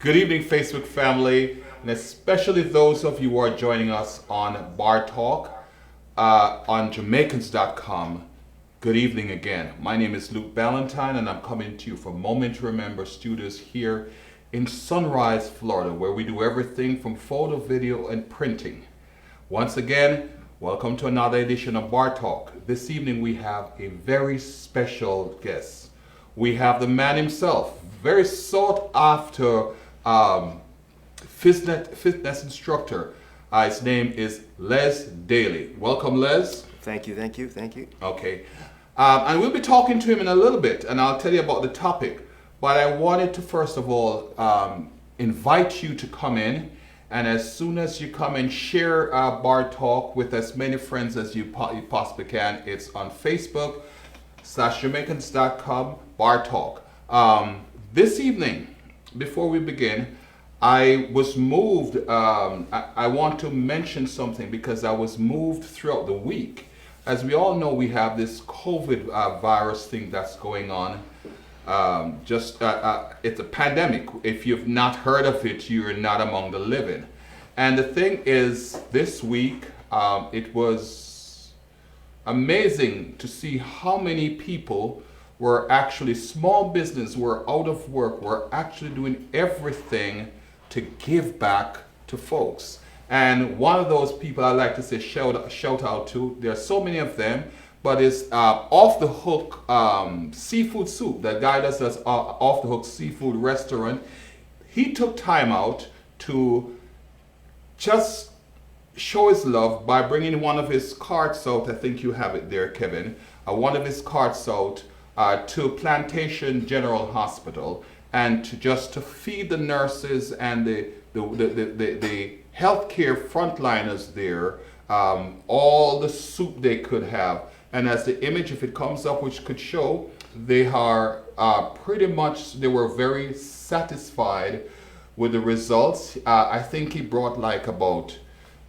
Good evening, Facebook family, and especially those of you who are joining us on Bar Talk on Jamaicans.com. Good evening again. My name is Luke Ballentine, and I'm coming to you from Moment to Remember Studios here in Sunrise, Florida, where we do everything from photo, video, and printing. Once again, welcome to another edition of Bar Talk. This evening we have a very special guest. We have the man himself, very sought after fitness instructor. His name is Les Daley. Welcome, Les. Thank you. Okay. And we'll be talking to him in a little bit, and I'll tell you about the topic. But I wanted to first of all invite you to come in, and as soon as you come and share Bar Talk with as many friends as you possibly can. It's on Facebook /Jamaicans.com Bar Talk. This evening, before we begin, I was moved. I want to mention something because I was moved throughout the week. As we all know, we have this COVID virus thing that's going on. It's a pandemic. If you've not heard of it, you're not among the living. And the thing is, this week, it was amazing to see how many people were actually, small business, were out of work, were actually doing everything to give back to folks. And one of those people I like to say shout out to, there are so many of them, but it's Off the Hook Seafood Soup. The guy that does Off the Hook Seafood Restaurant. He took time out to just show his love by bringing one of his carts out. I think you have it there, Kevin. One of his carts out to Plantation General Hospital, and to feed the nurses and the healthcare frontliners there all the soup they could have. And as the image, if it comes up, which could show, they are they were very satisfied with the results. I think he brought like about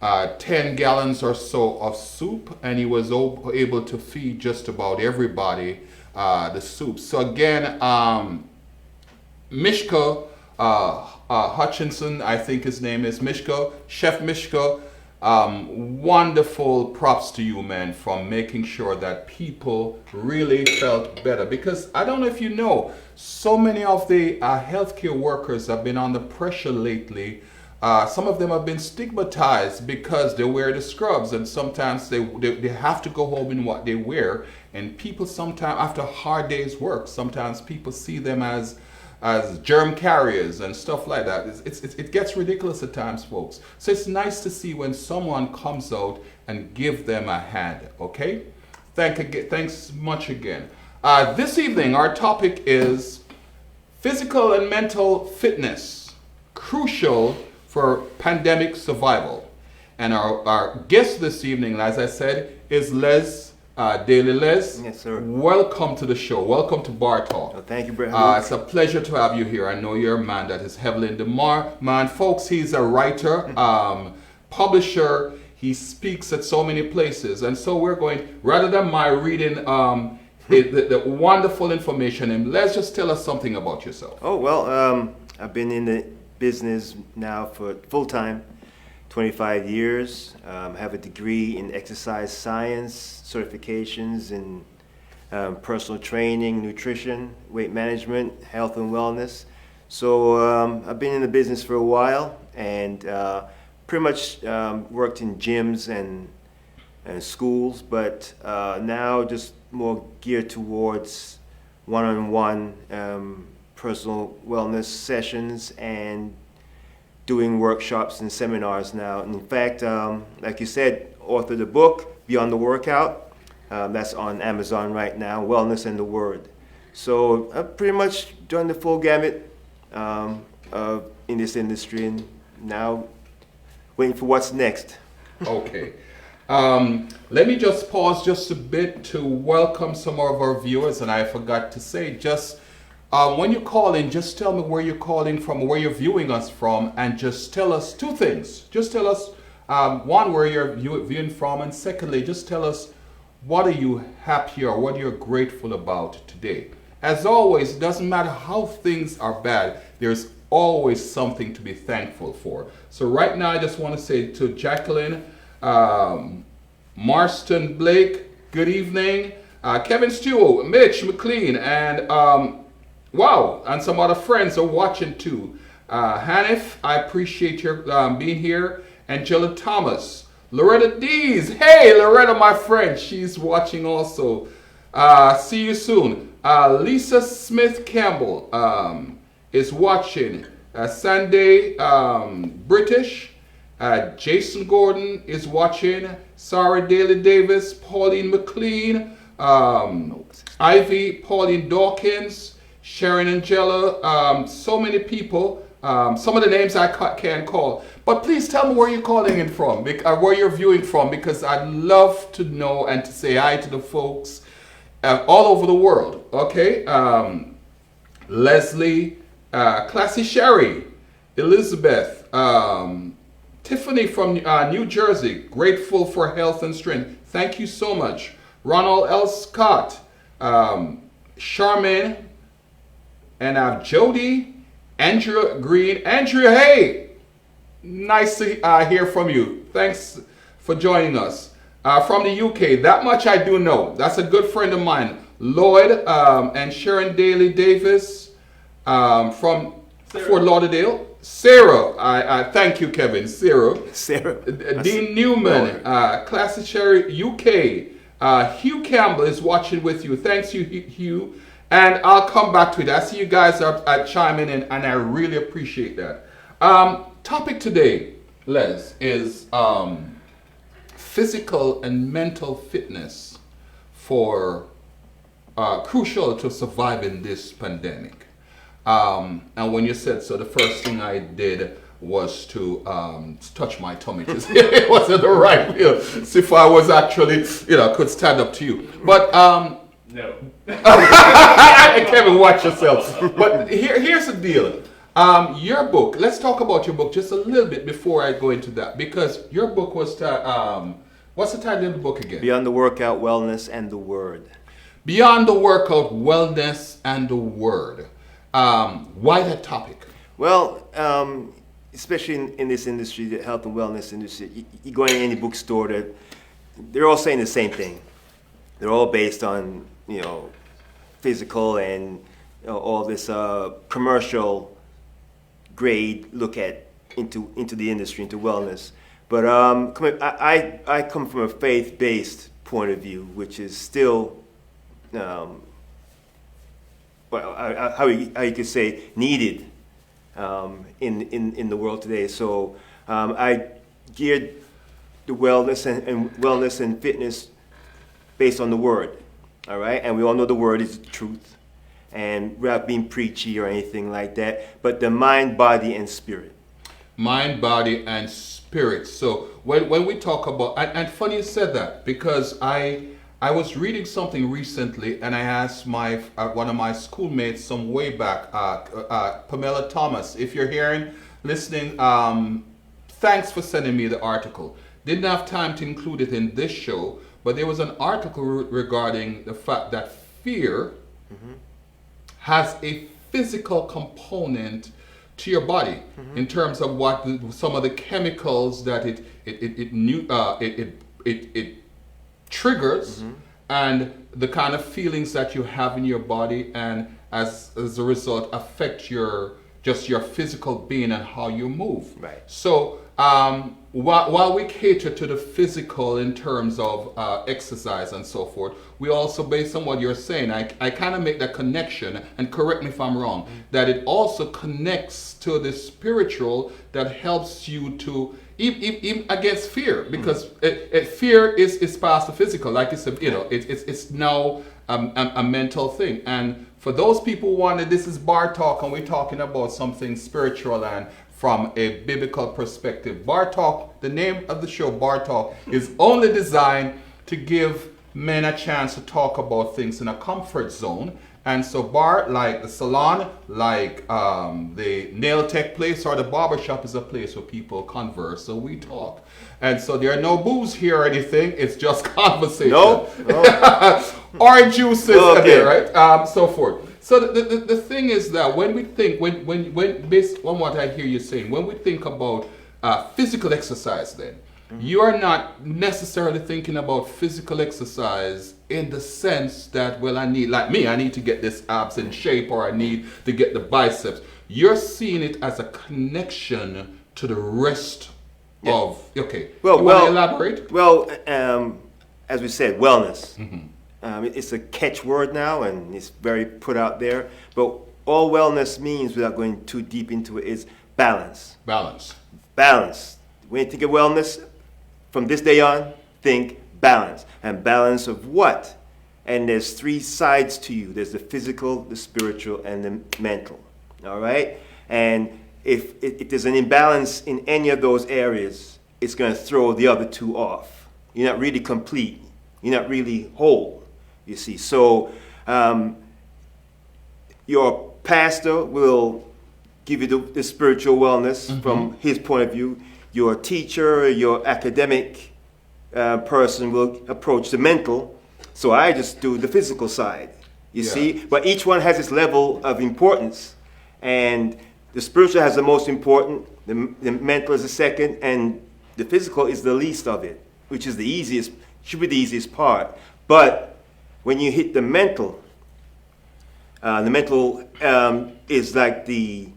10 gallons or so of soup, and he was able to feed just about everybody the soup. So again, Mishka Hutchinson, I think his name is Mishka, Chef Mishka, wonderful props to you, man, for making sure that people really felt better. Because I don't know if you know, so many of the healthcare workers have been under pressure lately. Some of them have been stigmatized because they wear the scrubs, and sometimes they have to go home in what they wear. And people sometimes, after a hard day's work, sometimes people see them as germ carriers and stuff like that. It gets ridiculous at times, folks. So it's nice to see when someone comes out and give them a hand, okay? Thanks much again. This evening, our topic is physical and mental fitness, crucial for pandemic survival. And our guest this evening, as I said, is Les Daley. Les, yes, sir. Welcome to the show. Welcome to Bar Talk. Oh, thank you, Brad. It's a pleasure to have you here. I know you're a man that is heavily in demand. Man, folks, he's a writer, publisher. He speaks at so many places. And so we're going, rather than my reading the wonderful information, and let's just tell us something about yourself. Oh, well, I've been in the business now for full-time 25 years. Have a degree in exercise science, certifications in personal training, nutrition, weight management, health and wellness. So I've been in the business for a while, and pretty much worked in gyms and schools, but now just more geared towards one-on-one personal wellness sessions and doing workshops and seminars now. And in fact, like you said, authored a book, Beyond the Workout. That's on Amazon right now, Wellness and the Word. So I've pretty much done the full gamut in this industry, and now waiting for what's next. Okay. Let me just pause just a bit to welcome some of our viewers, and I forgot to say, just when you call in, just tell me where you're calling from, where you're viewing us from, and just tell us two things. Just tell us, one, where you're viewing from, and secondly, just tell us what are you happy or what you're grateful about today. As always, it doesn't matter how things are bad, there's always something to be thankful for. So right now, I just want to say to Jacqueline, Marston Blake, good evening. Kevin Stewart, Mitch McLean, and wow, and some other friends are watching too. Hanif, I appreciate your being here. Angela Thomas, Loretta Dees, hey Loretta, my friend, she's watching also. See you soon. Lisa Smith Campbell is watching. Sunday British. Jason Gordon is watching. Sarah Daly Davis, Pauline McLean, Ivy, Pauline Dawkins, Sharon Angela, so many people. Some of the names I can't call. But please tell me where you're calling in from, where you're viewing from, because I'd love to know and to say hi to the folks all over the world. Okay? Leslie, Classy Sherry, Elizabeth, Tiffany from New Jersey, grateful for health and strength. Thank you so much. Ronald L. Scott, Charmaine, and I have Jody, Andrea Green. Andrea, hey! Nice to hear from you. Thanks for joining us. From the UK, that much I do know. That's a good friend of mine. Lloyd and Sharon Daly Davis from Fort Lauderdale. Sarah, I thank you, Kevin. Sarah. Dean Newman, Classic Sherry UK. Hugh Campbell is watching with you. Thanks, you, Hugh. And I'll come back to it. I see you guys are chiming in, and I really appreciate that. Topic today, Les, is physical and mental fitness for crucial to surviving this pandemic. And when you said so, the first thing I did was to touch my tummy to see if it was in the right feel, see if I was actually, could stand up to you. But no. Kevin, watch yourself. But here's the deal. Your book. Let's talk about your book just a little bit before I go into that, because your book was what's the title of the book again? Beyond the Workout, Wellness, and the Word. Beyond the Workout, Wellness, and the Word. Why that topic? Well, especially in this industry, the health and wellness industry, you go in any bookstore, they're all saying the same thing. They're all based on, physical and all this commercial grade look into the industry, into wellness. But I come from a faith-based point of view, which is still, how you could say, needed in the world today. So I geared the wellness and fitness based on the Word, all right? And we all know the Word is the truth, and we're not being preachy or anything like that, but the mind, body, and spirit. Mind, body, and spirit. So when we talk about, and funny you said that, because I was reading something recently, and I asked one of my schoolmates some way back, Pamela Thomas, if you're listening, thanks for sending me the article. Didn't have time to include it in this show, but there was an article regarding the fact that fear has a physical component to your body in terms of what some of the chemicals that it triggers, and the kind of feelings that you have in your body, and as a result affect your physical being and how you move. Right. So while we cater to the physical in terms of exercise and so forth, we also, based on what you're saying, I kind of make that connection, and correct me if I'm wrong, that it also connects to the spiritual that helps you to even against fear, because fear is past the physical, like you said, it's now a mental thing. And for those people who wanted, this is Bar Talk, and we're talking about something spiritual and from a biblical perspective. Bar Talk, the name of the show, Bar Talk, is only designed to give men a chance to talk about things in a comfort zone. And so bar, like the salon, like the nail tech place or the barbershop, is a place where people converse, so we talk. And so there are no booze here or anything, it's just conversation. No. Orange juice is there, right? So forth. So the thing is that when we think, when based on what I hear you saying, when we think about physical exercise, then you are not necessarily thinking about physical exercise in the sense that, well, I need to get this abs in shape, or I need to get the biceps. You're seeing it as a connection to the rest of, okay. Well, you want to elaborate? Well, as we said, wellness. It's a catchword now, and it's very put out there. But all wellness means, without going too deep into it, is balance. Balance. Balance. When you think of wellness, from this day on, think balance. And balance of what? And there's three sides to you. There's the physical, the spiritual, and the mental. All right? And if there's an imbalance in any of those areas, it's going to throw the other two off. You're not really complete. You're not really whole, you see. So your pastor will give you the spiritual wellness from his point of view. Your teacher, your academic person will approach the mental. So I just do the physical side, you see. But each one has its level of importance. And the spiritual has the most important, the mental is the second, and the physical is the least of it, which is the easiest, should be the easiest part. But when you hit the mental is like the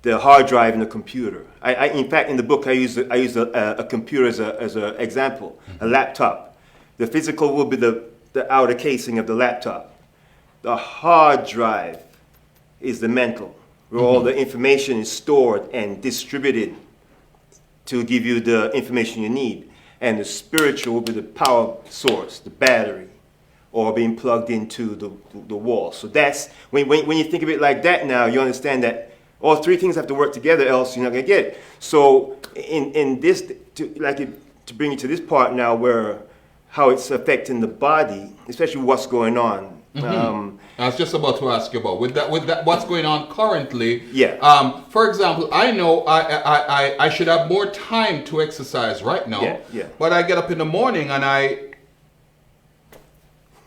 hard drive in a computer. In fact, in the book, I use a computer as an example, a laptop. The physical will be the outer casing of the laptop. The hard drive is the mental, where all the information is stored and distributed to give you the information you need. And the spiritual will be the power source, the battery, or being plugged into the wall. So that's, when you think of it like that now, you understand that all three things have to work together, else you're not going to get it. So in this, to bring you to this part now, where how it's affecting the body, especially what's going on. I was just about to ask you about with that what's going on currently. Yeah. For example, I know I should have more time to exercise right now. Yeah. But I get up in the morning and I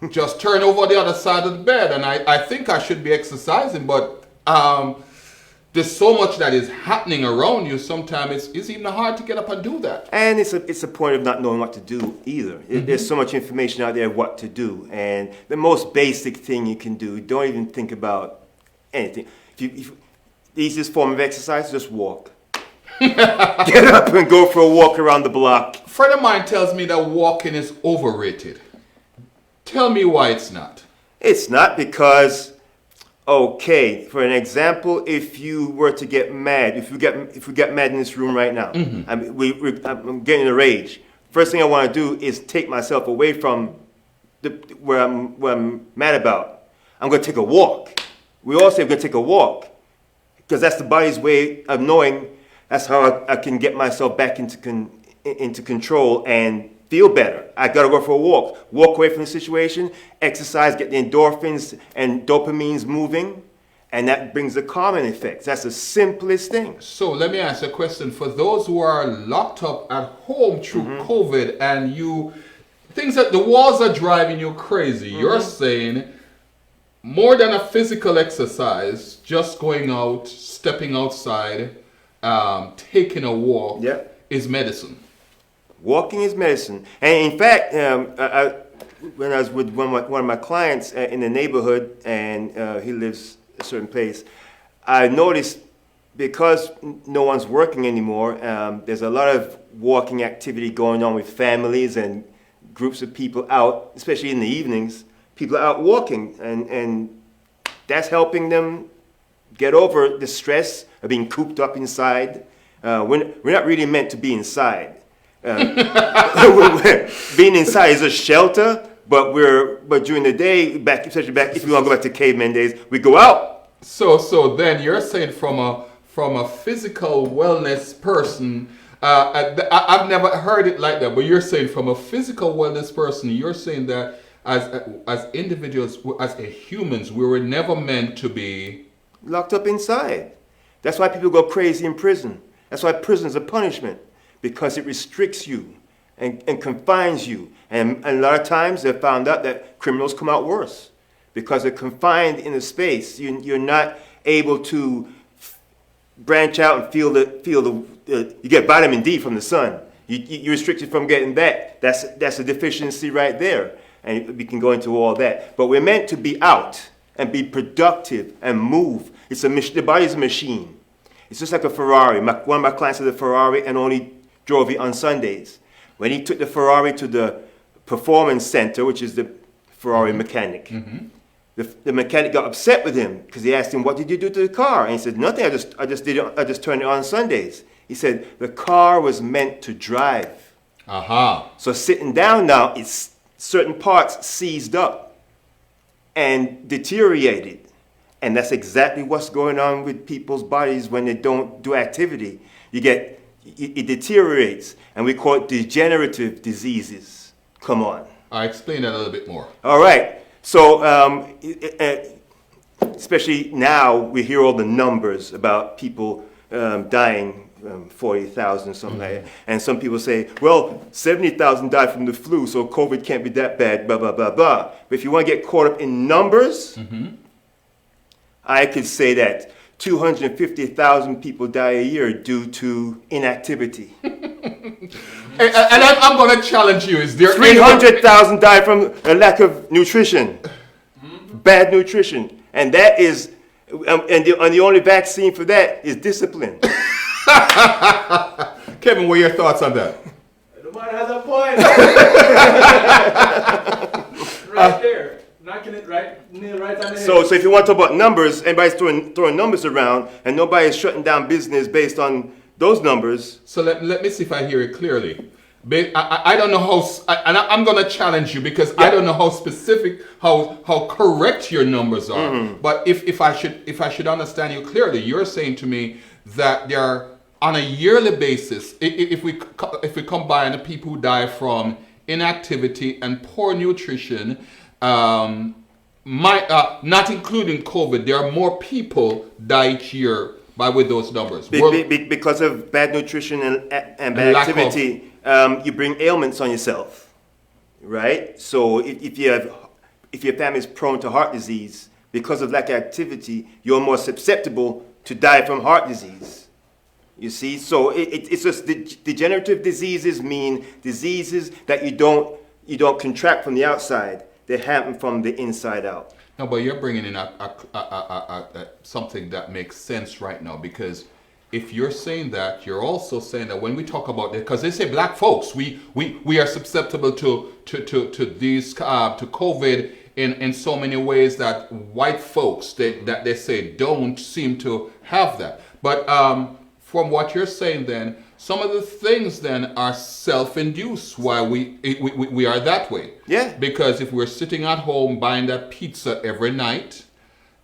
just turn over the other side of the bed, and I think I should be exercising, but there's so much that is happening around you. Sometimes it's even hard to get up and do that. And it's a point of not knowing what to do either. There's so much information out there what to do, and the most basic thing you can do, don't even think about anything. If the easiest form of exercise, just walk. Get up and go for a walk around the block. A friend of mine tells me that walking is overrated. Tell me why it's not. It's not, because, okay, for an example, if you were to get mad, if we get mad in this room right now, I'm getting a rage. First thing I want to do is take myself away from where I'm mad about. I'm going to take a walk. We all say we're going to take a walk, because that's the body's way of knowing. That's how I can get myself back into control and feel better. I got to go for a walk away from the situation, exercise, get the endorphins and dopamines moving, and that brings the calming effects. That's the simplest thing. So let me ask you a question. For those who are locked up at home through COVID, and things that the walls are driving you crazy, you're saying more than a physical exercise, just going out, stepping outside, taking a walk is medicine. Walking is medicine. And in fact, when I was with one of my clients in the neighborhood, and he lives a certain place, I noticed, because no one's working anymore, there's a lot of walking activity going on with families and groups of people out, especially in the evenings. People are out walking, and that's helping them get over the stress of being cooped up inside. We're not really meant to be inside. Being inside is a shelter, but during the day, especially if you want to go back to caveman days, we go out. So then you're saying from a physical wellness person, I've never heard it like that, but you're saying from a physical wellness person, you're saying that as individuals, as humans, we were never meant to be locked up inside. That's why people go crazy in prison. That's why prison is a punishment, because it restricts you and confines you. And a lot of times they've found out that criminals come out worse, because they're confined in a space. You're not able to branch out and feel the you get vitamin D from the sun. You're restricted from getting that. That's a deficiency right there. And we can go into all that. But we're meant to be out and be productive and move. The body's a machine. It's just like a Ferrari. One of my clients had a Ferrari and only drove it on Sundays. When he took the Ferrari to the performance center, which is the Ferrari mechanic, the mechanic got upset with him because he asked him, "What did you do to the car?" And he said, "Nothing. I just turned it on Sundays." He said, "The car was meant to drive." So sitting down now, it's certain parts seized up and deteriorated. And that's exactly what's going on with people's bodies when they don't do activity. It deteriorates, and we call it degenerative diseases. Come on. I explain that a little bit more. All right. So, especially now, we hear all the numbers about people dying, 40,000, something like that. And some people say, well, 70,000 died from the flu, so COVID can't be that bad, blah, blah, blah, blah. But if you want to get caught up in numbers, I could say that 250,000 people die a year due to inactivity. And I'm going to challenge you. Is there 300,000 die from a lack of nutrition, bad nutrition. And that is, and the only vaccine for that is discipline. Kevin, what are your thoughts on that? The man has a point. Right there. Knocking it right on the head. So if you want to talk about numbers, everybody's throwing numbers around, and nobody's shutting down business based on those numbers. So let me see if I hear it clearly. I don't know how, and I'm going to challenge you because I don't know how specific, how correct your numbers are. But if I should understand you clearly, you're saying to me that there are, on a yearly basis, if we combine the people who die from inactivity and poor nutrition, not including COVID, there are more people die each year with those numbers. Because of bad nutrition and bad activity, you bring ailments on yourself, right? So if your family is prone to heart disease, because of lack of activity, you're more susceptible to die from heart disease. You see, so it's just degenerative diseases mean diseases that you don't contract from the outside. They happen from the inside out. No, but you're bringing in something that makes sense right now, because if you're saying that, you're also saying that when we talk about it, because they say black folks, we are susceptible to these to COVID in so many ways that white folks that they say don't seem to have that. But from what you're saying, then some of the things then are self-induced why we are that way. Yeah. Because if we're sitting at home buying that pizza every night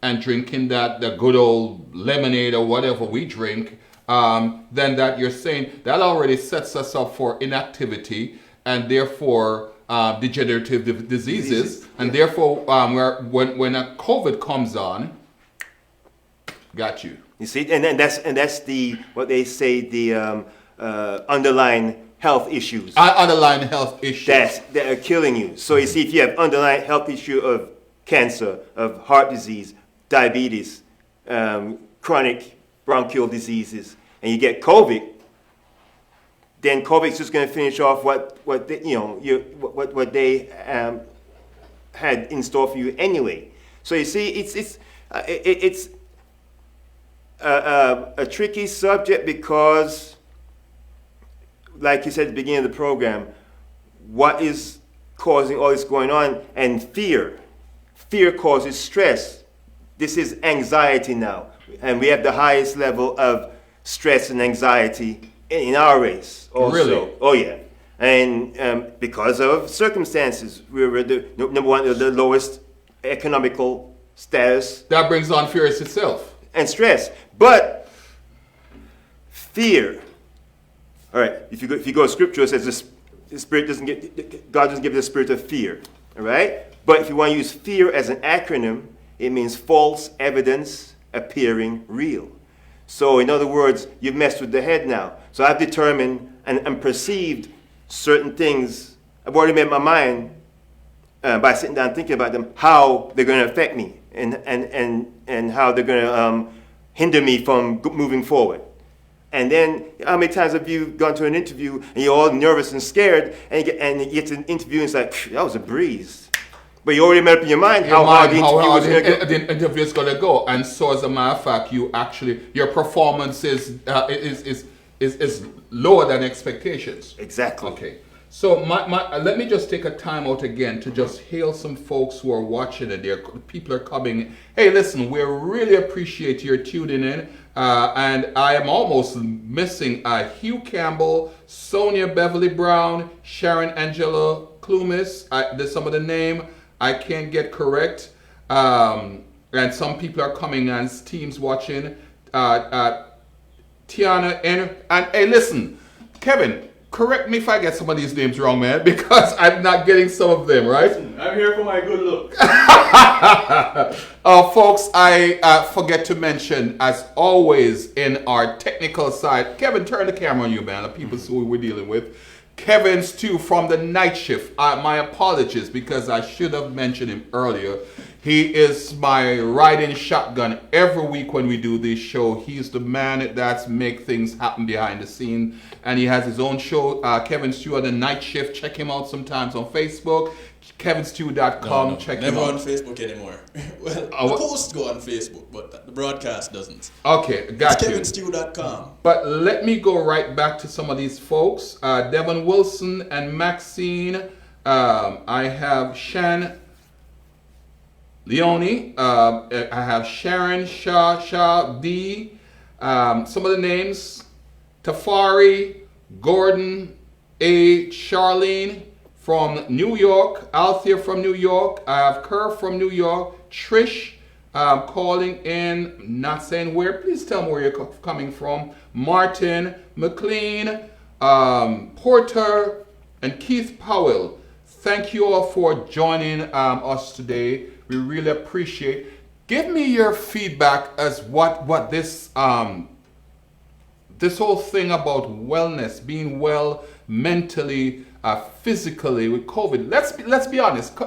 and drinking the good old lemonade or whatever we drink, then that you're saying that already sets us up for inactivity and therefore degenerative diseases. And therefore, when a COVID comes on, got you. You see, and that's what they say the underlying health issues. Underlying health issues that are killing you. So you see, if you have underlying health issue of cancer, of heart disease, diabetes, chronic bronchial diseases, and you get COVID, then COVID's just going to finish off what they had in store for you anyway. So you see, it's a tricky subject because, like you said at the beginning of the program, what is causing all this going on? And fear. Fear causes stress. This is anxiety now. And we have the highest level of stress and anxiety in our race also. Really? Oh, yeah. And because of circumstances, we're the number one, the lowest economical status. That brings on fear itself. And stress. But fear. All right, if you go to scripture, it says God doesn't give the spirit of fear. All right? But if you want to use fear as an acronym, it means false evidence appearing real. So in other words, you've messed with the head now. So I've determined and perceived certain things. I've already made my mind by sitting down thinking about them, how they're going to affect me and how they're going to hinder me from moving forward. And then, how many times have you gone to an interview and you're all nervous and scared, and you get to an interview and it's like, that was a breeze. But you already made up in your mind how hard the interview was going to go. The interview is going to go. And so, as a matter of fact, your performance is lower than expectations. Exactly. Okay. So let me just take a time out again to just hail some folks who are watching and people are coming. Hey, listen, we really appreciate your tuning in. And I am almost missing Hugh Campbell, Sonia Beverly Brown, Sharon Angela Clumis. There's some of the name I can't get correct. And some people are coming as teams watching. Tiana and hey, listen, Kevin, correct me if I get some of these names wrong, man, because I'm not getting some of them, right? Listen, I'm here for my good look. Folks, I forget to mention, as always, in our technical side, Kevin, turn the camera on you, man. The people who we're dealing with. Kevin Stew from the night shift. My apologies, because I should have mentioned him earlier. He is my riding shotgun every week when we do this show. He's the man that's make things happen behind the scene. And he has his own show, Kevin Stew on the night shift. Check him out sometimes on Facebook. KevinStew.com. No, check never him out. on Facebook anymore. Well, the posts go on Facebook, but the broadcast doesn't. Okay, got you. It's KevinStew.com. But let me go right back to some of these folks. Devon Wilson and Maxine. I have Shan Leone. I have Sharon Shah D. Some of the names: Tafari, Gordon, A. Charlene from New York, Althea from New York. I have Kerr from New York, Trish calling in, not saying where. Please tell me where you're coming from. Martin, McLean, Porter, and Keith Powell. Thank you all for joining us today. We really appreciate. Give me your feedback as what this this whole thing about wellness, being well mentally, physically with COVID. Let's be honest.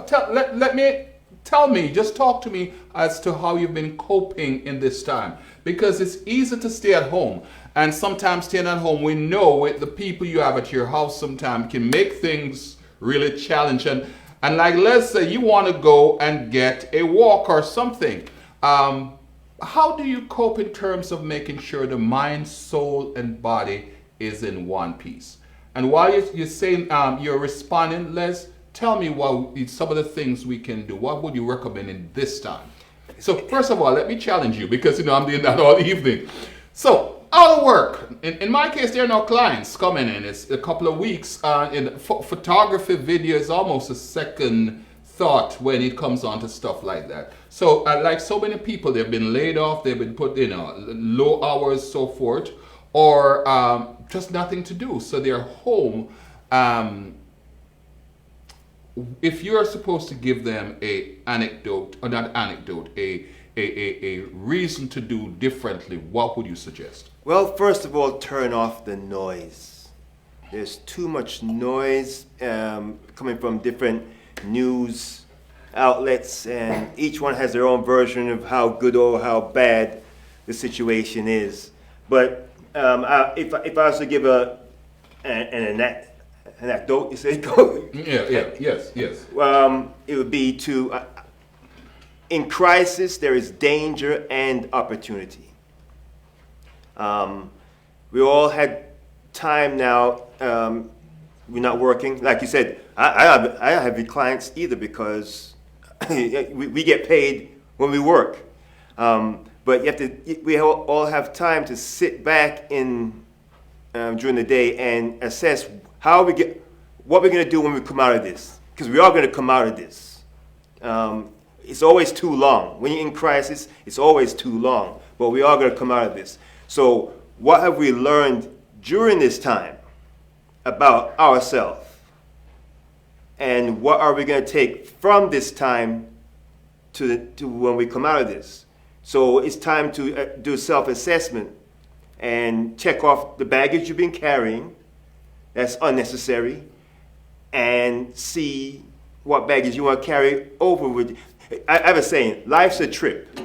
Tell me, just talk to me as to how you've been coping in this time, because it's easy to stay at home, and sometimes staying at home, we know with the people you have at your house sometimes can make things really challenging. And like, let's say you want to go and get a walk or something. How do you cope in terms of making sure the mind, soul, and body is in one piece? And while you're saying you're responding, Les, tell me what some of the things we can do. What would you recommend in this time? So first of all, let me challenge you, because I'm doing that all evening. So out of work. In my case, there are no clients coming in. It's a couple of weeks. In photography, video is almost a second thought when it comes on to stuff like that. So like so many people, they've been laid off, they've been put low hours, so forth, or just nothing to do. So they're home. If you're supposed to give them a reason to do differently, what would you suggest? Well, first of all, turn off the noise. There's too much noise coming from different news outlets, and each one has their own version of how good or how bad the situation is. But if I was to give an anecdote, you say? Yes. It would be to, in crisis, there is danger and opportunity. We all had time now. We're not working. Like you said, I have clients either, because we get paid when we work. But we all have time to sit back during the day and assess what we're going to do when we come out of this. Because we are going to come out of this. It's always too long. When you're in crisis, it's always too long. But we are going to come out of this. So what have we learned during this time about ourselves? And what are we going to take from this time to when we come out of this? So it's time to do self-assessment and check off the baggage you've been carrying that's unnecessary, and see what baggage you want to carry over with you. I have a saying, life's a trip,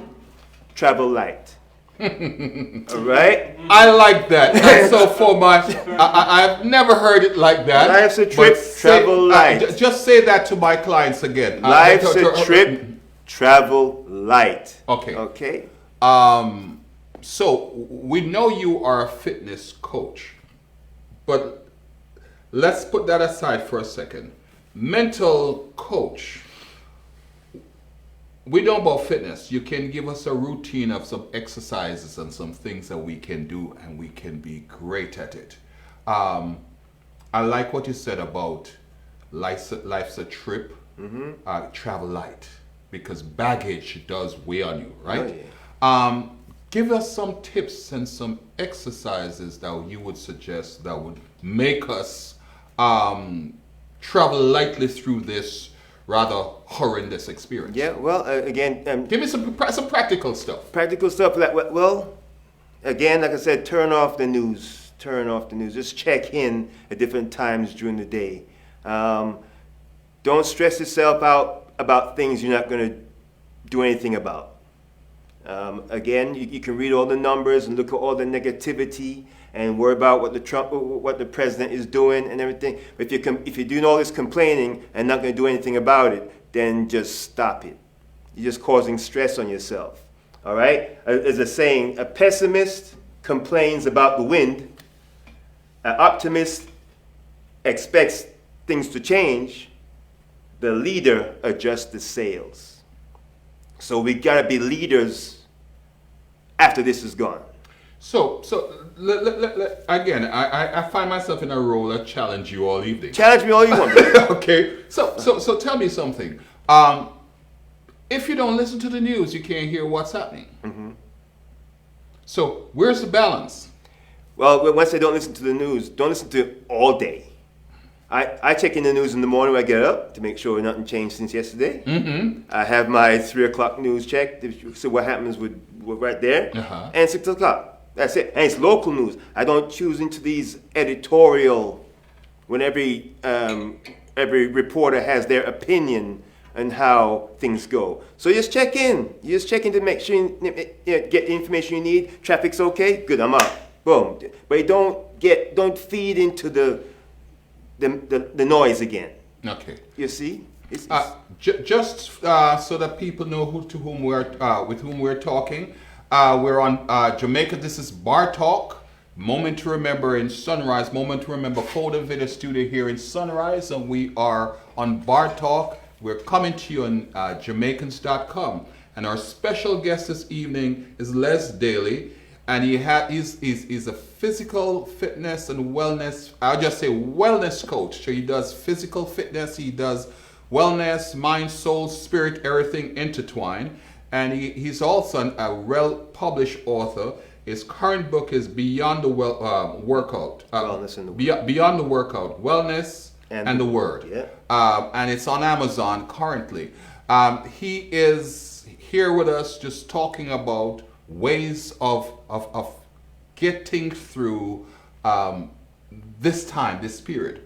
travel light. All right? I like that. And so for I've never heard it like that. Life's a trip, travel light. Just say that to my clients again. Life's a trip, travel light. Okay. Okay? So we know you are a fitness coach, but let's put that aside for a second. Mental coach. We know about fitness. You can give us a routine of some exercises and some things that we can do, and we can be great at it. I like what you said about life's a trip, travel light, because baggage does weigh on you, right? Oh, yeah. Give us some tips and some exercises that you would suggest that would make us travel lightly through this rather horrendous experience. Yeah, well, again... give me some practical stuff. Practical stuff, like, well, again, like I said, turn off the news. Turn off the news. Just check in at different times during the day. Don't stress yourself out about things you're not going to do anything about. Again, you can read all the numbers and look at all the negativity and worry about what the president is doing and everything. But if you're doing all this complaining and not going to do anything about it, then just stop it. You're just causing stress on yourself. All right? As a saying, a pessimist complains about the wind. An optimist expects things to change. The leader adjusts the sails. So we got to be leaders after this is gone. So again, I find myself in a role that challenge you all evening. Challenge me all you want. Okay. So tell me something. If you don't listen to the news, you can't hear what's happening. Mm-hmm. So where's the balance? Well, once I don't listen to the news, don't listen to it all day. I check in the news in the morning when I get up to make sure nothing changed since yesterday. Mm-hmm. I have my 3 o'clock news checked to see what happens with right there. Uh-huh. And 6 o'clock. That's it. And it's local news. I don't choose into these editorial when every reporter has their opinion on how things go. So you just check in. You just check in to make sure you get the information you need. Traffic's okay. Good, I'm out. Boom. But don't feed into the noise again. Okay. You see? Just so that people know with whom we're talking, we're on Jamaica. This is Bar Talk, Moment to Remember in Sunrise, Moment to Remember photo and video studio here in Sunrise, and we are on Bar Talk. We're coming to you on Jamaicans.com, and our special guest this evening is Les Daley. And he's a physical fitness and wellness, I'll just say wellness coach. So he does physical fitness, he does wellness, mind, soul, spirit, everything intertwined. And he's also a well-published author. His current book is Beyond the Workout. Wellness and the Word. Beyond the Workout, Wellness and the Word. Yeah. And it's on Amazon currently. He is here with us just talking about ways of getting through this time, this period.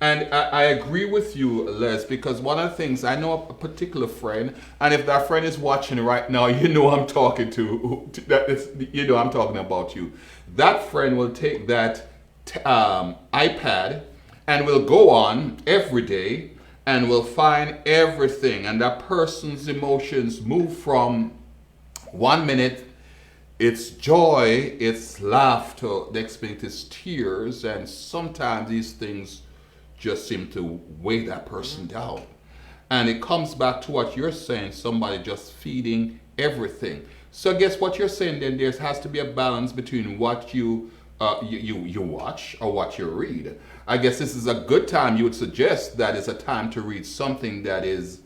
And I agree with you, Les, because one of the things, I know a particular friend, and if that friend is watching right now, you know I'm talking I'm talking about you. That friend will take that iPad and will go on every day and will find everything, and that person's emotions move from 1 minute it's joy, it's laughter, next minute it's tears, and sometimes these things just seem to weigh that person down. And it comes back to what you're saying, somebody just feeding everything. So I guess what you're saying then, there has to be a balance between what you watch or what you read. I guess this is a good time, you would suggest that is a time to read something that is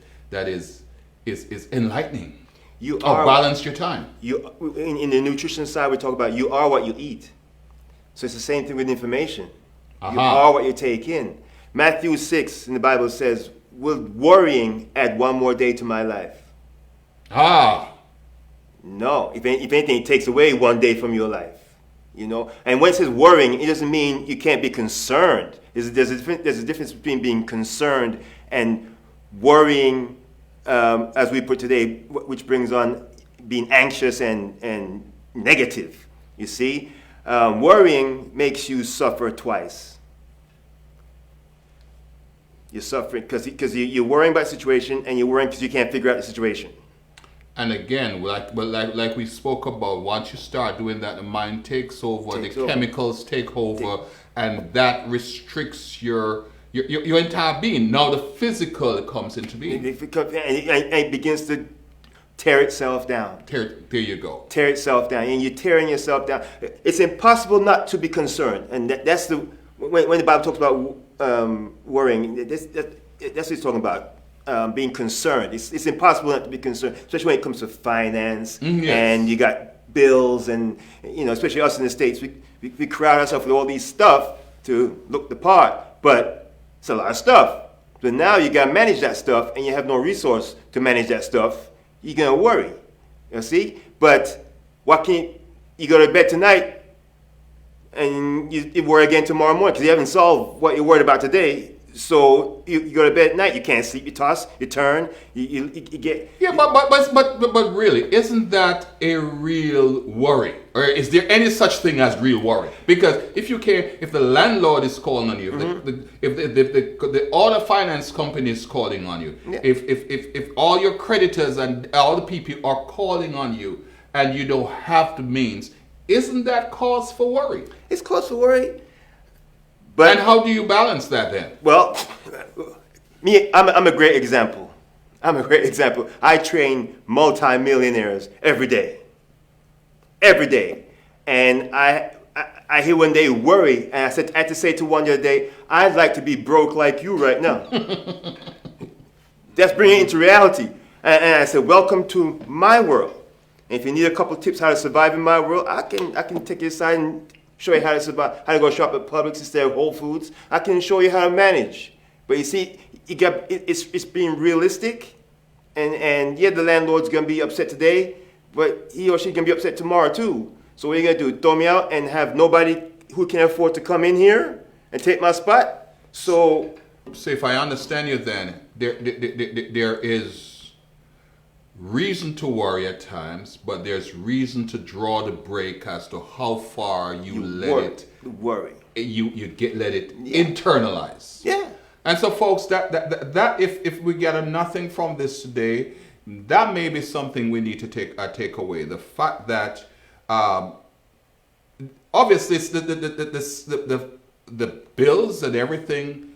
enlightening. Balance your time. In the nutrition side, we talk about you are what you eat. So it's the same thing with information. You are what you take in. Matthew 6 in the Bible says, will worrying add one more day to my life? No. If anything, it takes away 1 day from your life. You know? And when it says worrying, it doesn't mean you can't be concerned. There's a difference between being concerned and worrying, as we put today, which brings on being anxious and negative. You see, worrying makes you suffer twice. You're suffering because you're worrying about the situation, and you're worrying because you can't figure out the situation. And again, like we spoke about, once you start doing that, the mind takes over, chemicals take over, and that restricts your entire being. Now the physical comes into being. And it begins to tear itself down. There you go. Tear itself down, and you're tearing yourself down. It's impossible not to be concerned, and that's when the Bible talks about worrying. That's what he's talking about. Being concerned. It's impossible not to be concerned, especially when it comes to finance, yes. And you got bills, and especially us in the States, we crowd ourselves with all these stuff to look the part, but it's a lot of stuff. So now you got to manage that stuff, and you have no resource to manage that stuff. You're gonna worry, you see. But what can you go to bed tonight, and you worry again tomorrow morning because you haven't solved what you're worried about today. So you go to bed at night, you can't sleep, you toss, you turn, you get... Yeah, but really, isn't that a real worry? Or is there any such thing as real worry? Because if the landlord is calling on you, if all the finance company is calling on you, yeah. if all your creditors and all the people are calling on you and you don't have the means, isn't that cause for worry? It's cause for worry. But, and how do you balance that then? Well, I'm a great example. I train multi-millionaires every day. And I hear when they worry, and I had to say to one the other day, I'd like to be broke like you right now. That's bringing it into reality. And I said, welcome to my world. And if you need a couple tips how to survive in my world, I can take you aside and show you how to survive, how to go shop at Publix instead of Whole Foods. I can show you how to manage. But you see, it's being realistic. And yeah, the landlord's going to be upset today, but he or she can be upset tomorrow too. So what are you going to do? Throw me out and have nobody who can afford to come in here and take my spot? So if I understand you then, there is reason to worry at times, but there's reason to draw the break as to how far you let it internalize. Yeah. And so, folks, that if we get nothing from this today, that may be something we need to take away. The fact that obviously it's the bills and everything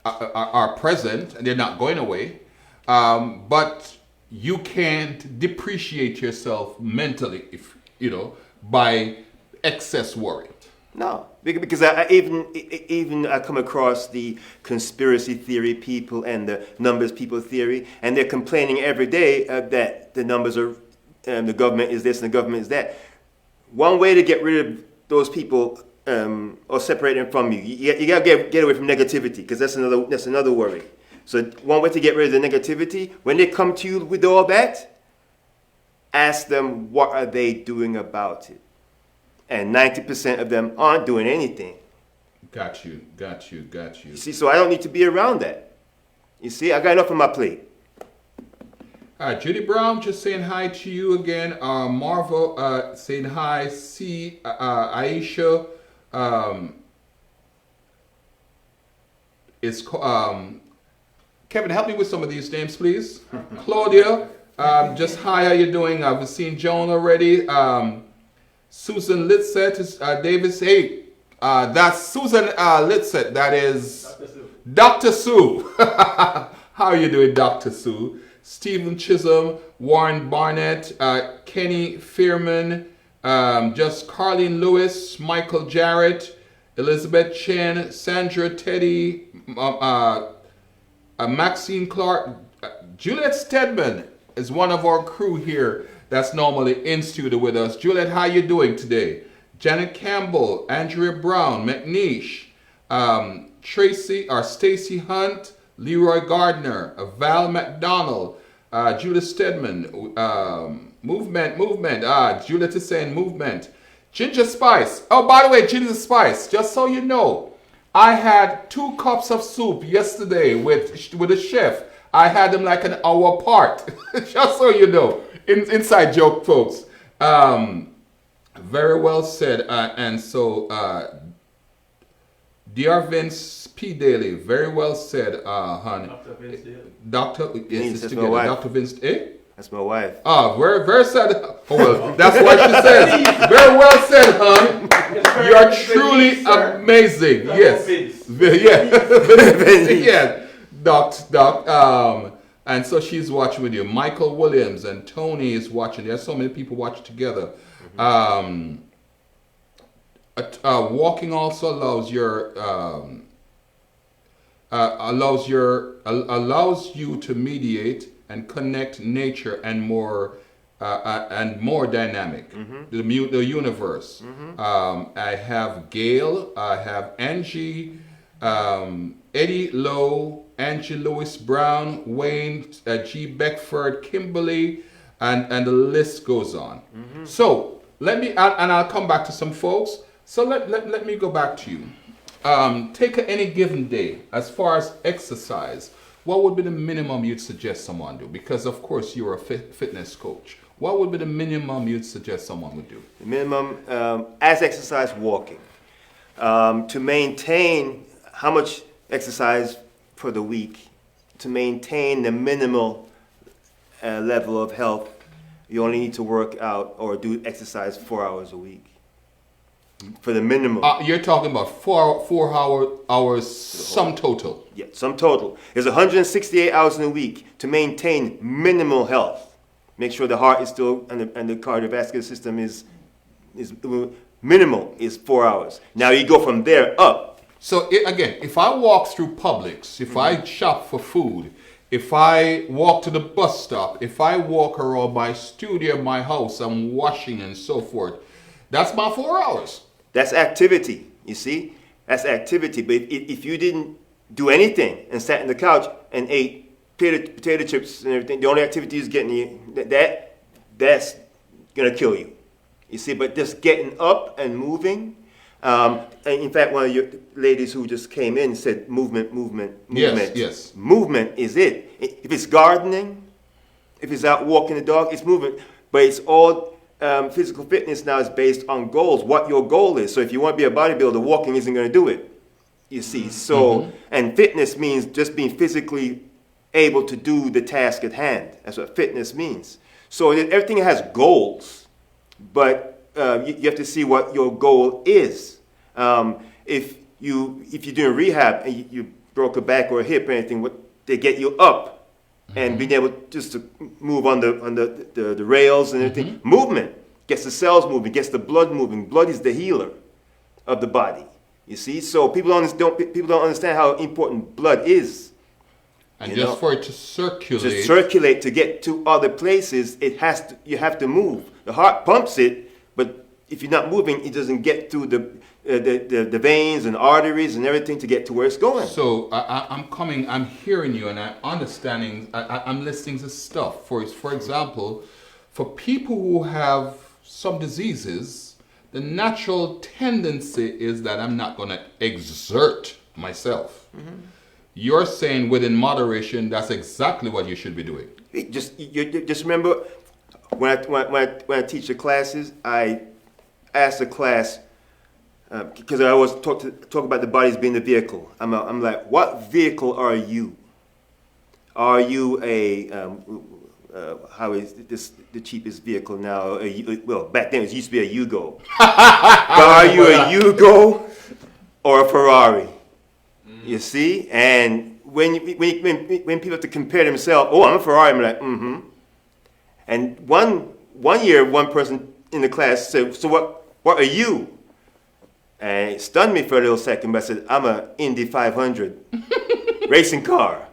are present and they're not going away, but you can't depreciate yourself mentally, by excess worry. No, because I even come across the conspiracy theory people and the numbers people theory, and they're complaining every day that the numbers are, the government is this and the government is that. One way to get rid of those people or separate them from you gotta get away from negativity, because that's another worry. So one way to get rid of the negativity, when they come to you with all that, ask them what are they doing about it. And 90% of them aren't doing anything. Got you. You see, so I don't need to be around that. You see, I got enough on my plate. All right, Judy Brown just saying hi to you again. Marvel saying hi. Aisha is Kevin, help me with some of these names, please. Claudia, just hi, how you doing? I've seen Joan already. Susan Litset is Davis. Hey, that's Susan Litset. That is Dr. Sue. How are you doing, Dr. Sue? Stephen Chisholm, Warren Barnett, Kenny Fearman, just Carlene Lewis, Michael Jarrett, Elizabeth Chen, Sandra Teddy, Maxine Clark, Juliet Stedman is one of our crew here that's normally in studio with us. Juliet, how you doing today? Janet Campbell, Andrea Brown, McNeish, Stacy Hunt, Leroy Gardner, Val McDonald, Juliet Stedman, Movement, Juliet is saying Movement. Ginger Spice, oh, by the way, Ginger Spice, just so you know, I had 2 cups of soup yesterday with a chef. I had them like an hour apart. Just so you know. Inside joke, folks. Very well said. And so, Dear Vince P. Daly, very well said, hon. Dr. Vince Daly. Dr. Vince, Yes, that's it's my wife. Dr. Vince, eh? That's my wife. Very, very sad. Oh, well, that's what she says. Very well said, hon. You are truly amazing. Yes. Yeah. Yeah. Doc. And so she's watching with you. Michael Williams and Tony is watching. There's so many people watching together. Walking also allows you to mediate and connect nature and more dynamic, the universe. I have Gail, I have Angie, Eddie Lowe, Angie Lewis Brown, Wayne G. Beckford, Kimberly, and the list goes on. So I'll come back to some folks. So let me go back to you. Take any given day, as far as exercise, what would be the minimum you'd suggest someone do? Because of course you're a fitness coach. What would be the minimum you'd suggest someone would do? The minimum, as exercise, walking. To maintain how much exercise for the week, to maintain the minimal level of health, you only need to work out or do exercise 4 hours a week. For the minimum. You're talking about 4 hours sum total. Yeah, sum total. There's 168 hours in a week to maintain minimal health. Make sure the heart is still and the cardiovascular system is minimal is 4 hours. Now you go from there up. So again, if I walk through Publix, if I shop for food, if I walk to the bus stop, if I walk around my studio, my house, I'm washing and so forth, that's my 4 hours. That's activity, you see? That's activity. But if you didn't do anything and sat on the couch and ate potato chips and everything, the only activity is getting you, that's going to kill you. You see, but just getting up and moving. And in fact, one of your ladies who just came in said movement. Yes. Movement is it. If it's gardening, if it's out walking the dog, it's movement. But it's all physical fitness now is based on goals, what your goal is. So if you want to be a bodybuilder, walking isn't going to do it. You see, so, and fitness means just being physically able to do the task at hand. That's what fitness means. So everything has goals, but you have to see what your goal is. If you're doing rehab and you broke a back or a hip or anything, they get you up and being able just to move on the rails and everything. Movement gets the cells moving, gets the blood moving. Blood is the healer of the body. You see, so people don't understand how important blood is. And just for it to circulate. To circulate, to get to other places, you have to move. The heart pumps it, but if you're not moving, it doesn't get through the veins and arteries and everything to get to where it's going. So I'm hearing you and I'm listening to stuff. For example, for people who have some diseases, the natural tendency is that I'm not going to exert myself. You're saying within moderation, that's exactly what you should be doing. Just remember, when I teach the classes, I ask the class, because I always talk about the body as being the vehicle. I'm like, what vehicle are you? Are you how is this the cheapest vehicle now? Well, back then it used to be a Yugo. But are you a Yugo or a Ferrari? You see? And when people have to compare themselves, oh, I'm a Ferrari, I'm like, And one year, one person in the class said, so what are you? And it stunned me for a little second, but I said, I'm a Indy 500 racing car.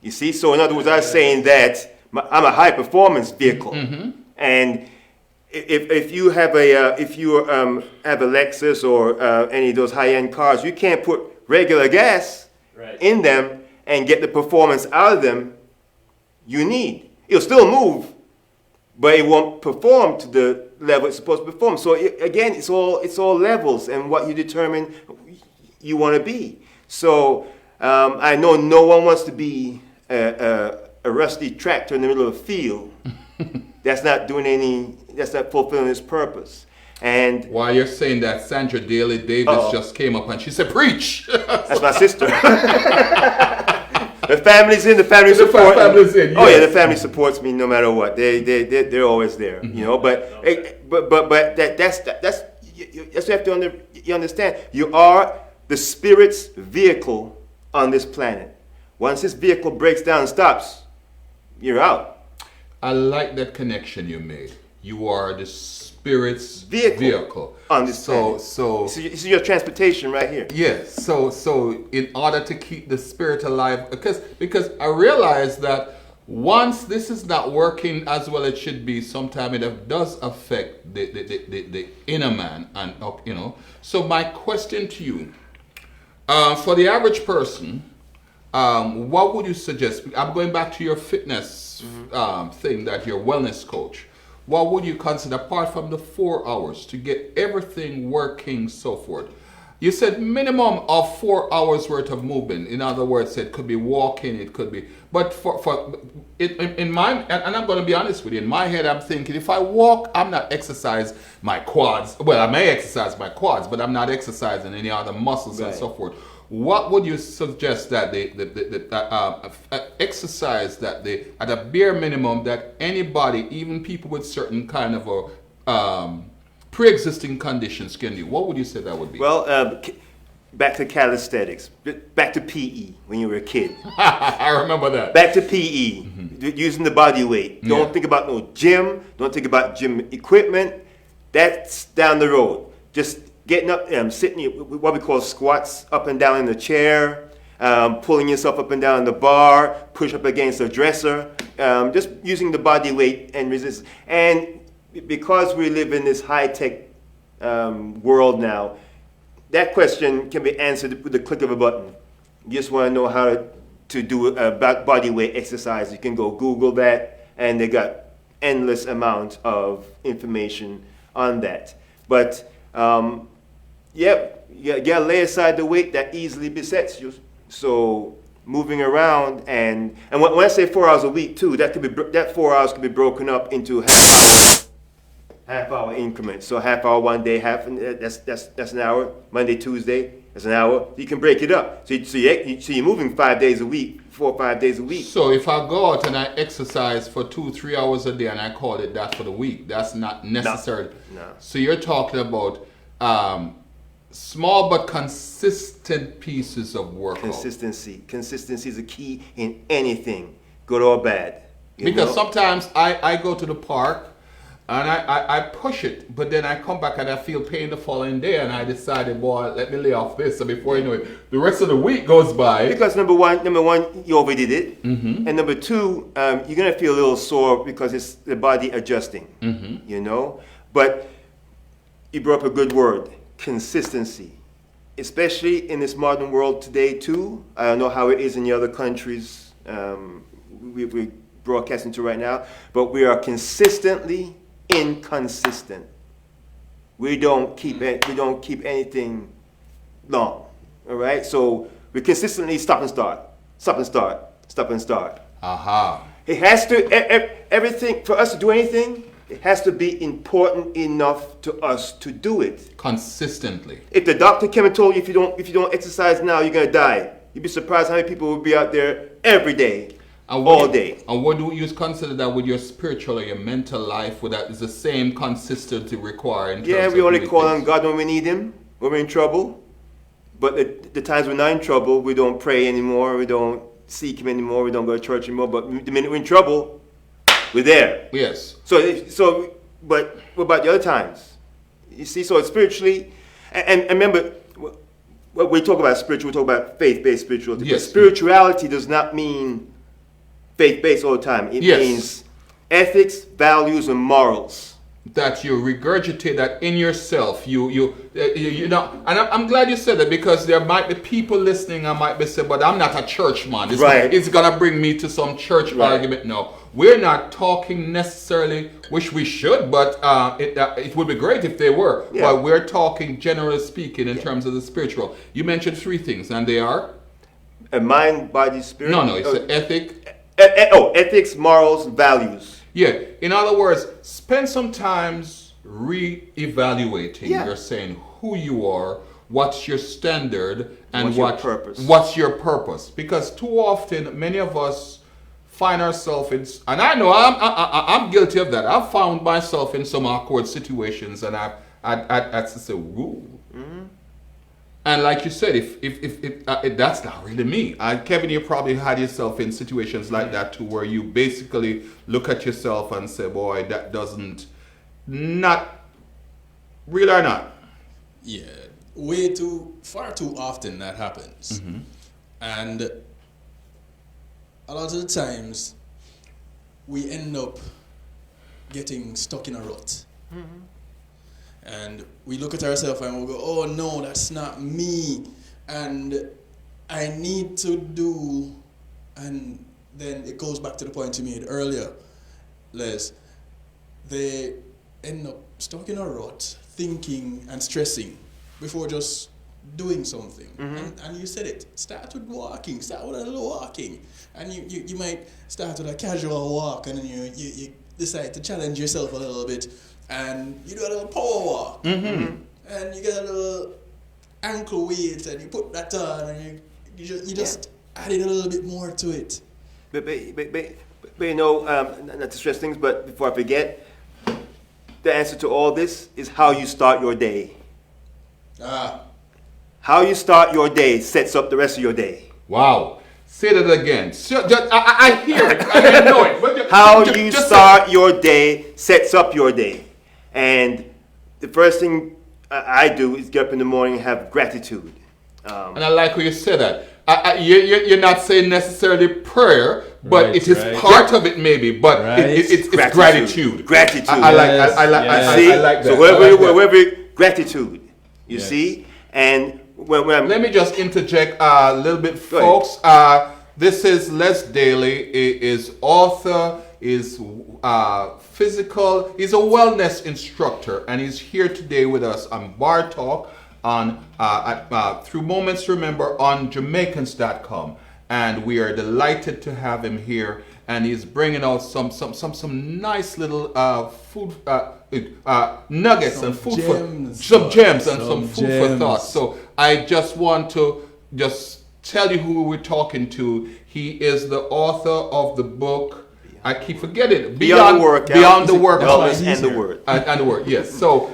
You see? So in other words, I was saying that I'm a high performance vehicle. And if you have a Lexus or any of those high end cars, you can't put regular gas in them and get the performance out of them you need. It'll still move, but it won't perform to the level it's supposed to perform. So again, it's all levels and what you determine you want to be. So I know no one wants to be a rusty tractor in the middle of a field that's not fulfilling its purpose. And while you're saying that, Sandra Daley Davis just came up and she said, "Preach." That's my sister. The family's in. The family support. Family's in. Yes. Oh yeah, the family supports me no matter what. They're always there. You know, but that's what you have to you understand. You are the Spirit's vehicle on this planet. Once this vehicle breaks down and stops, you're out. I like that connection you made. You are the Spirit's vehicle on this planet. So it's your transportation right here. Yes. So in order to keep the Spirit alive, because I realize that once this is not working as well as it should be, sometimes it does affect the inner man, and you know. So my question to you, for the average person, what would you suggest? I'm going back to your fitness thing, that you're a wellness coach. What would you consider, apart from the 4 hours, to get everything working, so forth? You said minimum of 4 hours worth of movement. In other words, it could be walking, it could be, but in my, and I'm going to be honest with you, in my head I'm thinking, if I walk, I'm not exercising my quads. Well, I may exercise my quads, but I'm not exercising any other muscles and so forth. What would you suggest that exercise that at a bare minimum, that anybody, even people with certain kind of pre-existing conditions, can do? What would you say that would be? Well, back to calisthenics, back to PE when you were a kid. I remember that. Back to PE, using the body weight. Don't think about no gym. Don't think about gym equipment. That's down the road. Just getting up, sitting, what we call squats, up and down in the chair, pulling yourself up and down the bar, push up against a dresser, just using the body weight and resistance. And because we live in this high-tech world now, that question can be answered with the click of a button. You just want to know how to do a body weight exercise. You can go Google that, and they got endless amount of information on that. But you gotta lay aside the weight that easily besets you. So moving around, and when I say 4 hours a week too, that 4 hours can be broken up into half hour increments. So half hour one day, that's an hour. Monday, Tuesday, that's an hour. You can break it up. So you're moving 5 days a week, 4 or 5 days a week. So if I go out and I exercise for 2-3 hours a day and I call it that for the week, that's not necessary. No. So you're talking about small but consistent pieces of workout. Consistency is a key in anything, good or bad. Because sometimes I go to the park and I push it, but then I come back and I feel pain the following day, and I decided, boy, let me lay off this. So before you know it, the rest of the week goes by. Because number one, you overdid it, and number two, you're gonna feel a little sore because it's the body adjusting. You know, but you brought up a good word. Consistency, especially in this modern world today too. I don't know how it is in the other countries we're broadcasting to right now, but we are consistently inconsistent. We don't keep anything long. All right, so we consistently stop and start. Aha. It has to everything for us to do anything. It has to be important enough to us to do it Consistently. If the doctor came and told you if you don't exercise now, you're gonna die, you'd be surprised how many people will be out there every day, all day. And what do you consider that with your spiritual or your mental life? With that is the same consistency required? Yeah, we only call on God when we need Him, when we're in trouble. But the times we're not in trouble, we don't pray anymore. We don't seek Him anymore. We don't go to church anymore. But the minute we're in trouble, we're there. Yes. So, but what about the other times? You see, so it's spiritually, and remember, when we talk about spiritual, we talk about faith-based spirituality. Yes. But spirituality does not mean faith-based all the time. It means ethics, values, and morals. That you regurgitate that in yourself. You know, and I'm glad you said that, because there might be people listening and might be saying, but I'm not a church man. It's gonna bring me to some church argument. No, we're not talking necessarily, which we should, but it would be great if they were. Yeah. But we're talking generally speaking in terms of the spiritual. You mentioned 3 things, and they are? A mind, body, spirit? No, it's an ethic. Ethics, morals, values. Yeah. In other words, spend some time re-evaluating. Yeah. You're saying who you are, what's your standard, and What's your purpose? What's your purpose? Because too often, many of us find ourselves in, and I know I'm guilty of that. I've found myself in some awkward situations, and I had to say, "Woo." Mm-hmm. And like you said, if that's not really me. Kevin, you probably had yourself in situations like that too, where you basically look at yourself and say, "Boy, that doesn't, not real or not." Yeah, far too often that happens. Mm-hmm. And a lot of the times we end up getting stuck in a rut. Mm-hmm. And we look at ourselves and we go, oh no, that's not me. And I need to do, and then it goes back to the point you made earlier, Les. They end up stuck in a rut, thinking and stressing before just doing something. Mm-hmm. And you said it, start with walking, start with a little walking. And you might start with a casual walk, and then you decide to challenge yourself a little bit, and you do a little power walk. Mm-hmm. And you get a little ankle weight, and you put that on, and you just added a little bit more to it. But you know, not to stress things, but before I forget, the answer to all this is how you start your day. How you start your day sets up the rest of your day. Wow. Say that again. I hear it. I know it. But How you start your day sets up your day. And the first thing I do is get up in the morning and have gratitude. And I like how you say that. You're not saying necessarily prayer, but Right, it is right. part of it maybe. But Right. it's gratitude. Gratitude. I like Yes, I like yes. See? I like that. So I like that. wherever gratitude, you Yes. see? And when I'm... Let me just interject a little bit, Go ahead. folks. This is Les Daley. He is author, is physical. He's a wellness instructor, and he's here today with us on Bar Talk on through Moments to Remember on Jamaicans.com, and we are delighted to have him here. And he's bringing out some nice little food nuggets and food gems. some gems and some Some food for gems. thought. So I just want to tell you who we're talking to. He is the author of the book. I keep forgetting. Beyond the Workout. Beyond the Workout. Wellness and the Word. And the Word, yes. So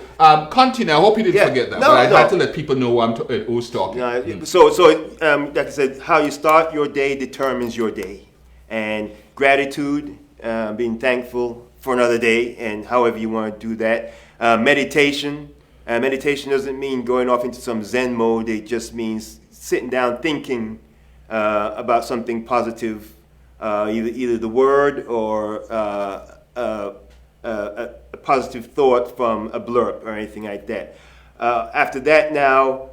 continue. I hope you didn't Yeah. forget that. No, but I no. had to let people know who's talking. So like I said, how you start your day determines your day. And gratitude, being thankful for another day, and however you want to do that. Meditation. Meditation doesn't mean going off into some Zen mode. It just means sitting down thinking about something positive, either the word or a positive thought from a blurb or anything like that. After that now,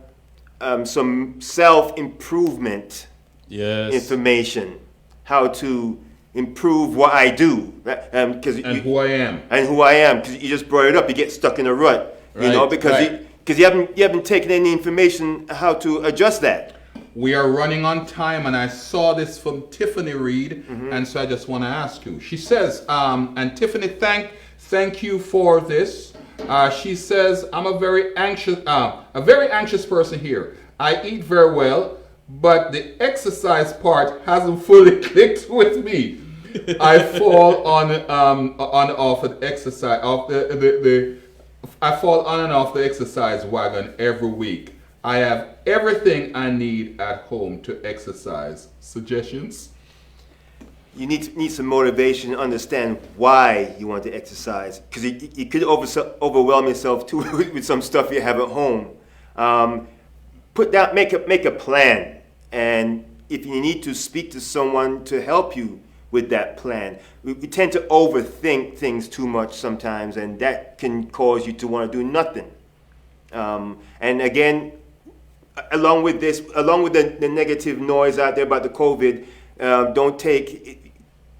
some self-improvement Yes. information, how to improve what I do, And who I am. and who I am, because you just brought it up. You get stuck in a rut, you know, Right, because right. you haven't taken any information how to adjust that. We are running on time, and I saw this from Tiffany Reed, Mm-hmm. and so I just want to ask you. She says, and Tiffany, thank you for this. She says, I'm a very anxious person here. I eat very well, but the exercise part hasn't fully clicked with me. I fall on and off the exercise I fall on and off the exercise wagon every week. I have everything I need at home to exercise. Suggestions? You need some motivation to understand why you want to exercise, because you could overwhelm yourself too with some stuff you have at home. Make a plan, and if you need to speak to someone to help you with that plan. We tend to overthink things too much sometimes, and that can cause you to want to do nothing. And again, along with the negative noise out there about the COVID,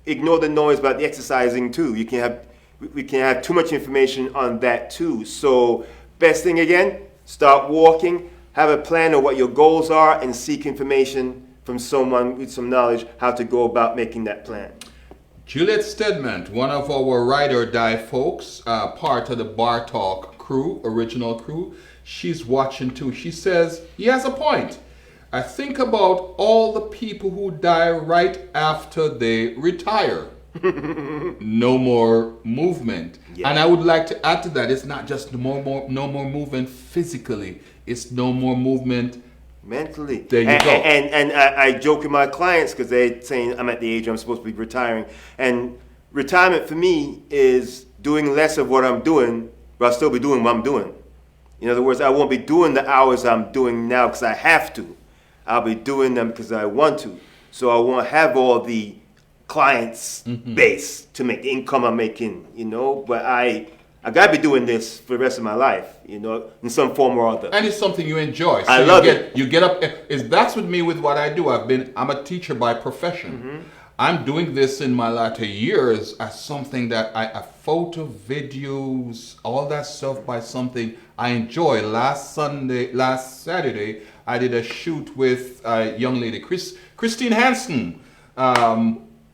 ignore the noise about the exercising too. We can have too much information on that too. So best thing again, start walking, have a plan of what your goals are, and seek information from someone with some knowledge how to go about making that plan. Juliet Stedman, one of our ride or die folks, part of the Bar Talk crew, original crew, she's watching too. She says, he has a point. I think about all the people who die right after they retire. No more movement. Yeah. And I would like to add to that, it's not just no more movement physically, it's no more movement Mentally. There you go. And I joke with my clients because they're saying I'm at the age I'm supposed to be retiring. And retirement for me is doing less of what I'm doing, but I'll still be doing what I'm doing. In other words, I won't be doing the hours I'm doing now because I have to. I'll be doing them because I want to. So I won't have all the clients base to make the income I'm making, but I got to be doing this for the rest of my life, in some form or other. And it's something you enjoy. So I love it. You get up. That's with me with what I do. I'm a teacher by profession. I'm doing this in my latter years as something that I photo, videos, all that stuff by something I enjoy. Last Saturday, I did a shoot with a young lady, Christine Hansen.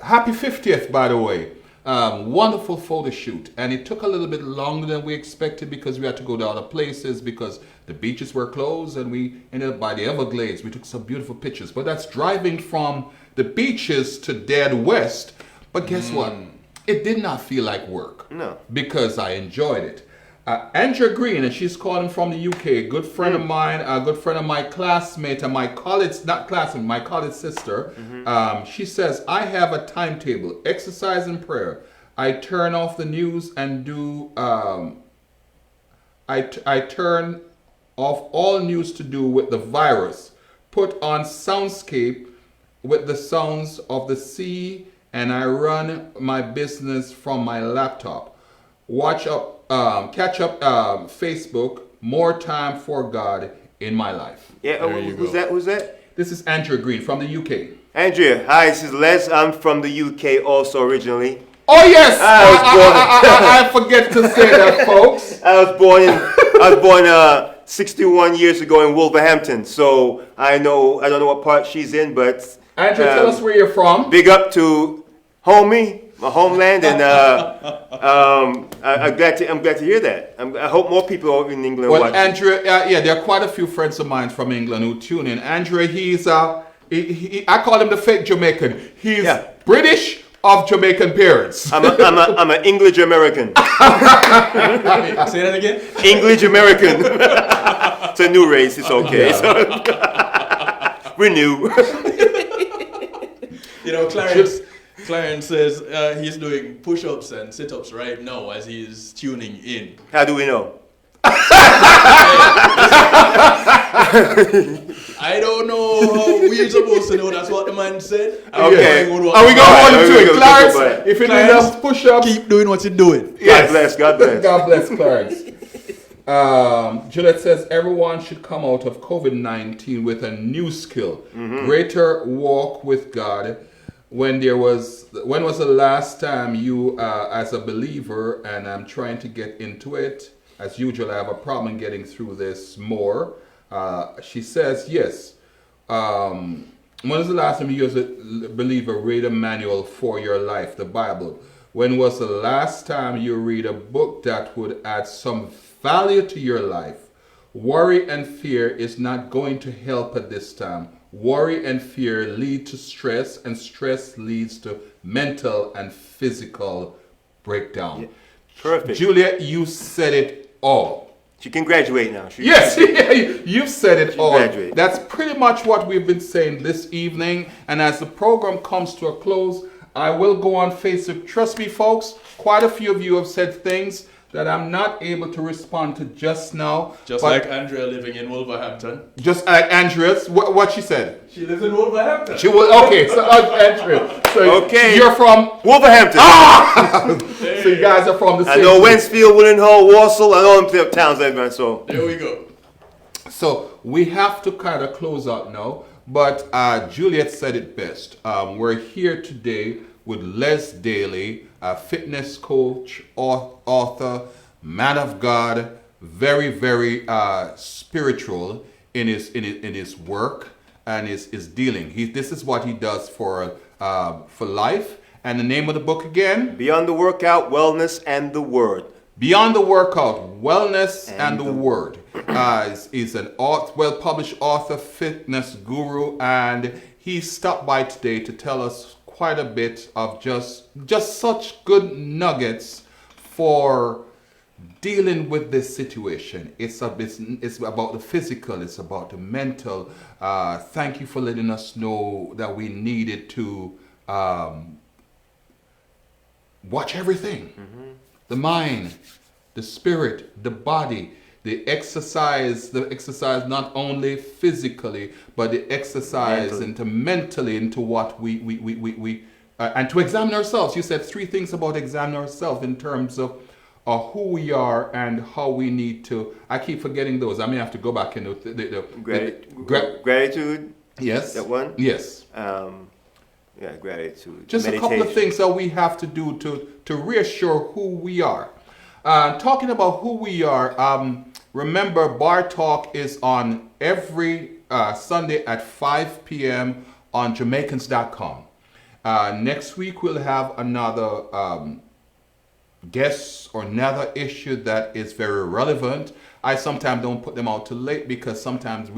Happy 50th, by the way. Wonderful photo shoot, and it took a little bit longer than we expected because we had to go to other places because the beaches were closed, and we ended up by the Everglades. We took some beautiful pictures, but that's driving from the beaches to dead west. But guess what? It did not feel like work. No. Because I enjoyed it. Andrea Green, and she's calling from the UK, a good friend of mine, a good friend of my classmate, and my college sister. She says, I have a timetable, exercise and prayer. I turn off the news and do, I turn off all news to do with the virus, put on soundscape with the sounds of the sea, and I run my business from my laptop. Catch up Facebook, more time for God in my life. Yeah, who's that? This is Andrea Green from the UK. Andrea, hi, this is Les. I'm from the UK also originally. Oh yes, I I forget to say that, folks. I was born 61 years ago in Wolverhampton, so I don't know what part she's in, but Andrea, tell us where you're from. Big up to homie, my homeland, and I'm glad to hear that. I hope more people over in England Well, watch. Andrea, there are quite a few friends of mine from England who tune in. Andrea, he's I call him the fake Jamaican. He's British of Jamaican parents. I'm an English American. Say that again. English American. It's a new race. It's okay. We're new. Clarence says he's doing push-ups and sit-ups right now as he's tuning in. How do we know? I don't know how we're supposed to know. That's what the man said. Okay. Are we going on to it? Clarence, if you need Clarence, us push-ups. keep doing what you're doing. Yes. God bless. God bless Clarence. Juliet says everyone should come out of COVID-19 with a new skill, greater walk with God. When was the last time you, as a believer, and I'm trying to get into it, as usual, I have a problem getting through this more. She says, yes. When was the last time you, as a believer, read a manual for your life, the Bible? When was the last time you read a book that would add some value to your life? Worry and fear is not going to help at this time. Worry and fear lead to stress, and stress leads to mental and physical breakdown. Yeah. Perfect. Julia, you said it all. She can graduate now. Yes, you've said it all. Graduate. That's pretty much what we've been saying this evening. And as the program comes to a close, I will go on Facebook. Trust me, folks, quite a few of you have said things that I'm not able to respond to just now. Just like Andrea living in Wolverhampton. Just like Andrea's, what she said. She lives in Wolverhampton. She will. Okay, so Andrea. So Okay. you're from Wolverhampton. So you guys are from the I same. know Wensfield, Willenhall, Walsall. I know them towns, everyone. So There we go. So we have to kind of close out now. But Juliet said it best. We're here today with Les Daley, a fitness coach, author, man of God, very, very spiritual in his work. and is dealing. This is what he does for life. And the name of the book again? Beyond the Workout, Wellness, and the Word. Beyond the Workout, Wellness, and the Word. He's an well-published author, fitness guru, and he stopped by today to tell us quite a bit of just such good nuggets for dealing with this situation. It's about the physical, it's about the mental. Thank you for letting us know that we needed to watch everything. The mind, the spirit, the body, the exercise not only physically, but the exercise mentally into what we and to examine ourselves. You said 3 things about examining ourselves in terms of who we are and how we need to. I keep forgetting those. I may have to go back into gratitude. Yes. That one. Yes. Gratitude. Just meditation. a couple of things that we have to do to reassure who we are. Talking about who we are, remember Bar Talk is on every Sunday at 5 p.m. on Jamaicans.com. Next week we'll have another guest or another issue that is very relevant. I sometimes don't put them out too late because sometimes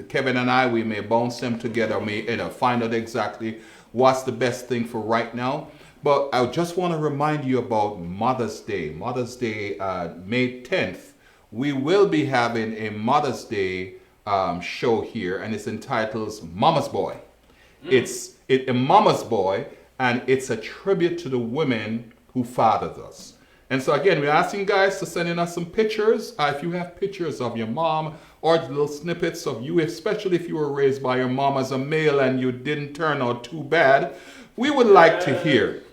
Kevin and I, we may bounce them together, may find out exactly what's the best thing for right now. But I just want to remind you about Mother's Day. Mother's Day, May 10th. We will be having a Mother's Day show here, and it's entitled Mama's Boy. It's a Mama's Boy, and it's a tribute to the women who fathered us. And so again, we're asking you guys to send in us some pictures. If you have pictures of your mom or little snippets of you, especially if you were raised by your mom as a male and you didn't turn out too bad, we would like to hear.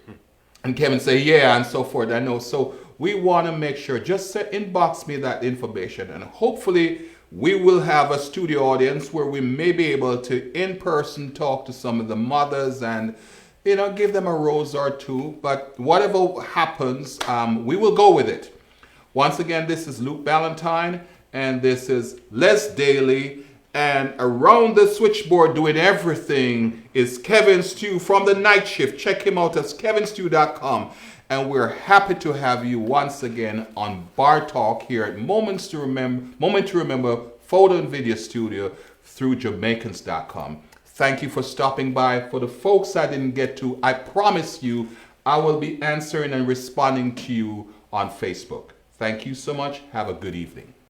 And Kevin say, yeah, and so forth. I know. So we want to make sure, just inbox me that information. And hopefully we will have a studio audience where we may be able to in person talk to some of the mothers and give them a rose or two. But whatever happens, we will go with it. Once again, this is Luke Ballentine, and this is Les Daley. And around the switchboard doing everything is Kevin Stew from the Night Shift. Check him out at kevinstew.com. And we're happy to have you once again on Bar Talk here at Moment to Remember Photo and Video Studio through Jamaicans.com. Thank you for stopping by. For the folks I didn't get to, I promise you I will be answering and responding to you on Facebook. Thank you so much. Have a good evening.